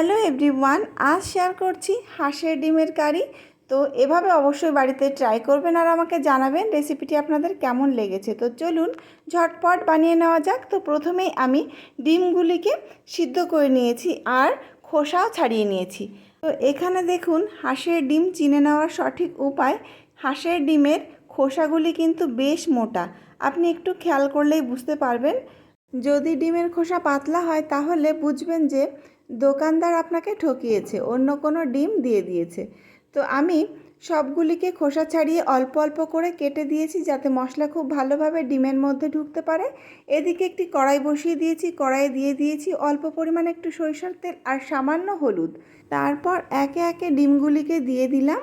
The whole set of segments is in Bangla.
হ্যালো এভরিওয়ান, আজ শেয়ার করছি হাঁসের ডিমের কারি। তো এভাবে অবশ্যই বাড়িতে ট্রাই করবেন আর আমাকে জানাবেন রেসিপিটি আপনাদের কেমন লেগেছে। তো চলুন ঝটপট বানিয়ে নেওয়া যাক। তো প্রথমেই আমি ডিমগুলিকে সিদ্ধ করে নিয়েছি আর খোসাও ছাড়িয়ে নিয়েছি। তো এখানে দেখুন হাঁসের ডিম চিনে নেওয়ার সঠিক উপায়। হাঁসের ডিমের খোসাগুলি কিন্তু বেশ মোটা, আপনি একটু খেয়াল করলেই বুঝতে পারবেন। যদি ডিমের খোসা পাতলা হয় তাহলে বুঝবেন যে দোকানদার আপনাকে ঠকিয়েছে, অন্য কোনো ডিম দিয়ে দিয়েছে। তো আমি সবগুলিকে খোসা ছাড়িয়ে অল্প অল্প করে কেটে দিয়েছি যাতে মশলা খুব ভালোভাবে ডিমের মধ্যে ঢুকতে পারে। এদিকে একটি কড়াই বসিয়ে দিয়েছি, কড়াইয়ে দিয়ে দিয়েছি অল্প পরিমাণে একটু সরিষার তেল আর সামান্য হলুদ। তারপর একে একে ডিমগুলিকে দিয়ে দিলাম।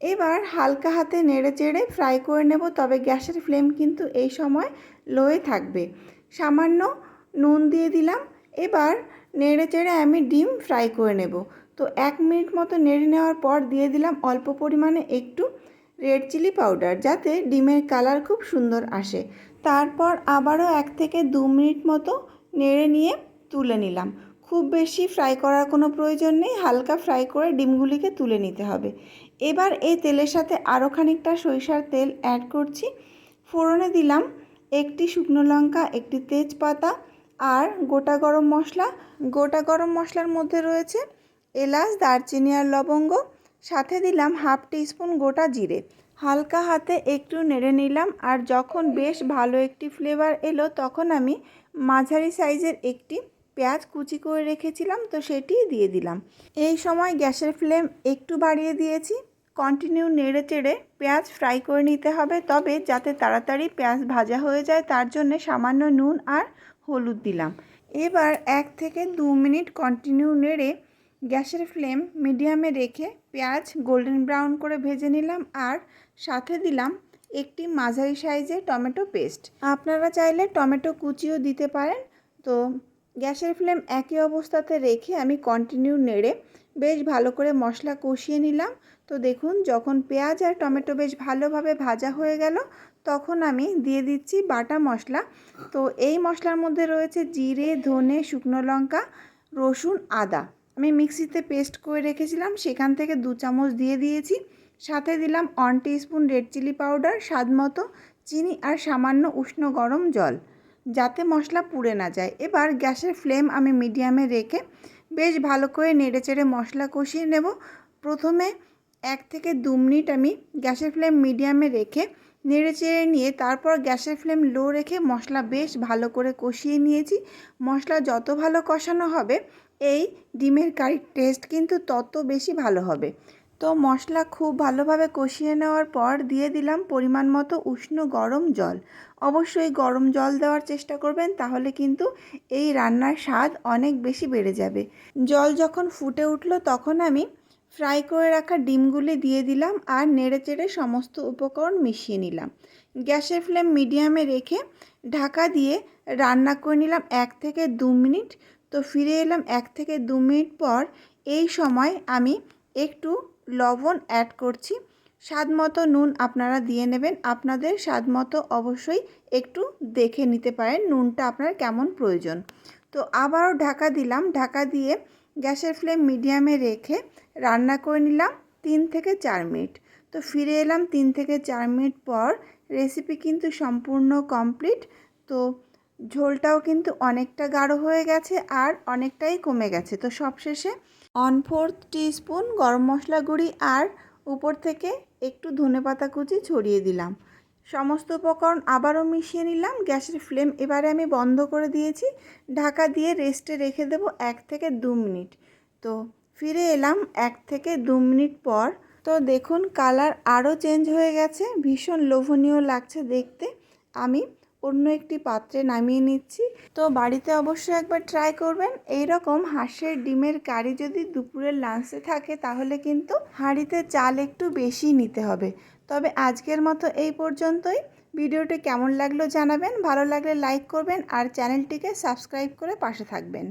এবার হালকা হাতে নেড়ে চেড়ে ফ্রাই করে নেব, তবে গ্যাসের ফ্লেম কিন্তু এই সময় লোয়ে থাকবে। সামান্য নুন দিয়ে দিলাম। এবার নেড়ে চেড়ে আমি ডিম ফ্রাই করে নেব। তো 1 মিনিট মতো নেড়ে নেওয়ার পর দিয়ে দিলাম অল্প পরিমাণে একটু রেড চিলি পাউডার, যাতে ডিমের কালার খুব সুন্দর আসে। তারপর আবারও 1 থেকে 2 মিনিট মতো নেড়ে নিয়ে তুলে নিলাম। খুব বেশি ফ্রাই করার কোনো প্রয়োজন নেই, হালকা ফ্রাই করে ডিমগুলিকে তুলে নিতে হবে। এবার এই তেলের সাথে আরও খানিকটা সরিষার তেল অ্যাড করছি। ফোড়নে দিলাম একটি শুকনো লঙ্কা, একটি তেজপাতা আর গোটা গরম মশলা। গোটা গরম মশলার মধ্যে রয়েছে এলাচ, দারচিনি আর লবঙ্গ। সাথে দিলাম হাফ টিস্পুন গোটা জিরে। হালকা হাতে একটু নেড়ে নিলাম আর যখন বেশ ভালো একটি ফ্লেভার এলো তখন আমি মাঝারি সাইজের একটি পেঁয়াজ কুচি করে রেখেছিলাম, তো সেটি দিয়ে দিলাম। এই সময় গ্যাসের ফ্লেম একটু বাড়িয়ে দিয়েছি। কন্টিনিউ নেড়ে চেড়ে পেঁয়াজ ফ্রাই করে নিতে হবে, তবে যাতে তাড়াতাড়ি পেঁয়াজ ভাজা হয়ে যায় তার জন্য সামান্য নুন আর হলুদ দিলাম। এবার 1 থেকে 2 মিনিট কন্টিনিউ নেড়ে গ্যাসের ফ্লেম মিডিয়ামে রেখে পেঁয়াজ গোল্ডেন ব্রাউন করে ভেজে নিলাম আর সাথে দিলাম একটি মাঝারি সাইজের টমেটো পেস্ট। আপনারা চাইলে টমেটো কুচিও দিতে পারেন। তো গ্যাসের ফ্লেম একই অবস্থাতে রেখে আমি কন্টিনিউ নেড়ে বেশ ভালো করে মশলা কষিয়ে নিলাম। তো দেখুন যখন পেঁয়াজ আর টমেটো বেশ ভালোভাবে ভাজা হয়ে গেল তখন আমি দিয়ে দিচ্ছি বাটা মশলা। তো এই মশলার মধ্যে রয়েছে জিরে, ধনে, শুকনো লঙ্কা, রসুন, আদা। আমি মিক্সিতে পেস্ট করে রেখেছিলাম, সেখান থেকে 2 চামচ দিয়ে দিয়েছি। সাথে দিলাম 1 টিস্পুন রেড চিলি পাউডার, স্বাদ মতো চিনি আর সামান্য উষ্ণ গরম জল, যাতে মশলা পুড়ে না যায়। এবার গ্যাসের ফ্লেম আমি মিডিয়ামে রেখে বেশ ভালো করে নেড়েচেড়ে মশলা কষিয়ে নেব। প্রথমে 1 থেকে 2 মিনিট আমি গ্যাসের ফ্লেম মিডিয়ামে রেখে নেড়ে চেড়ে নিয়ে তারপর গ্যাসের ফ্লেম লো রেখে মশলা বেশ ভালো করে কষিয়ে নিয়েছি। মশলা যত ভালো কষানো হবে এই ডিমের কারির টেস্ট কিন্তু তত বেশি ভালো হবে। তো মশলা খুব ভালোভাবে কষিয়ে নেওয়ার পর দিয়ে দিলাম পরিমাণ মতো উষ্ণ গরম জল। অবশ্যই গরম জল দেওয়ার চেষ্টা করবেন, তাহলে কিন্তু এই রান্নার স্বাদ অনেক বেশি বেড়ে যাবে। জল যখন ফুটে উঠলো তখন আমি ফ্রাই করে রাখা ডিমগুলি দিয়ে দিলাম আর নেড়েচেড়ে সমস্ত উপকরণ মিশিয়ে নিলাম। গ্যাসের ফ্লেম মিডিয়ামে রেখে ঢাকা দিয়ে রান্না করে নিলাম 1 থেকে 2 মিনিট। তো ফিরে এলাম 1 থেকে 2 মিনিট পর। এই সময় আমি একটু লবণ অ্যাড করছি। স্বাদ মতো নুন আপনারা দিয়ে নেবেন, আপনাদের স্বাদ মতো অবশ্যই একটু দেখে নিতে পারেন নুনটা আপনার কেমন প্রয়োজন। তো আবারও ঢাকা দিলাম, ঢাকা দিয়ে গ্যাসের ফ্লেম মিডিয়ামে রেখে রান্না করে নিলাম 3 থেকে 4 মিনিট। তো ফিরে এলাম 3 থেকে 4 মিনিট পর। রেসিপি কিন্তু সম্পূর্ণ কমপ্লিট। তো ঝোলটাও কিন্তু অনেকটা গাঢ় হয়ে গেছে আর অনেকটাই কমে গেছে। তো সবশেষে 1/4 টিস্পুন গরম মশলা গুঁড়ি আর উপর থেকে একটু ধনেপাতা কুচি ছড়িয়ে দিলাম। সমস্ত উপকরণ আবারও মিশিয়ে নিলাম। গ্যাসের ফ্লেম এবারে আমি বন্ধ করে দিয়েছি। ঢাকা দিয়ে রেস্টে রেখে দেবো 1 থেকে 2 মিনিট। তো ফিরে এলাম 1 থেকে 2 মিনিট পর। তো দেখুন কালার আরও চেঞ্জ হয়ে গেছে, ভীষণ লোভনীয় লাগছে দেখতে। আমি অন্য একটি পাত্রে নামিয়ে নিচ্ছি। তো বাড়িতে অবশ্যই একবার ট্রাই করবেন। এই রকম হাঁসের ডিমের কারি যদি দুপুরের লাঞ্চে থাকে তাহলে কিন্তু হাঁড়িতে চাল একটু বেশি নিতে হবে। তবে আজকের মতো এই পর্যন্তই। ভিডিওটি কেমন লাগলো জানাবেন, ভালো লাগলে লাইক করবেন আর চ্যানেলটিকে সাবস্ক্রাইব করে পাশে থাকবেন।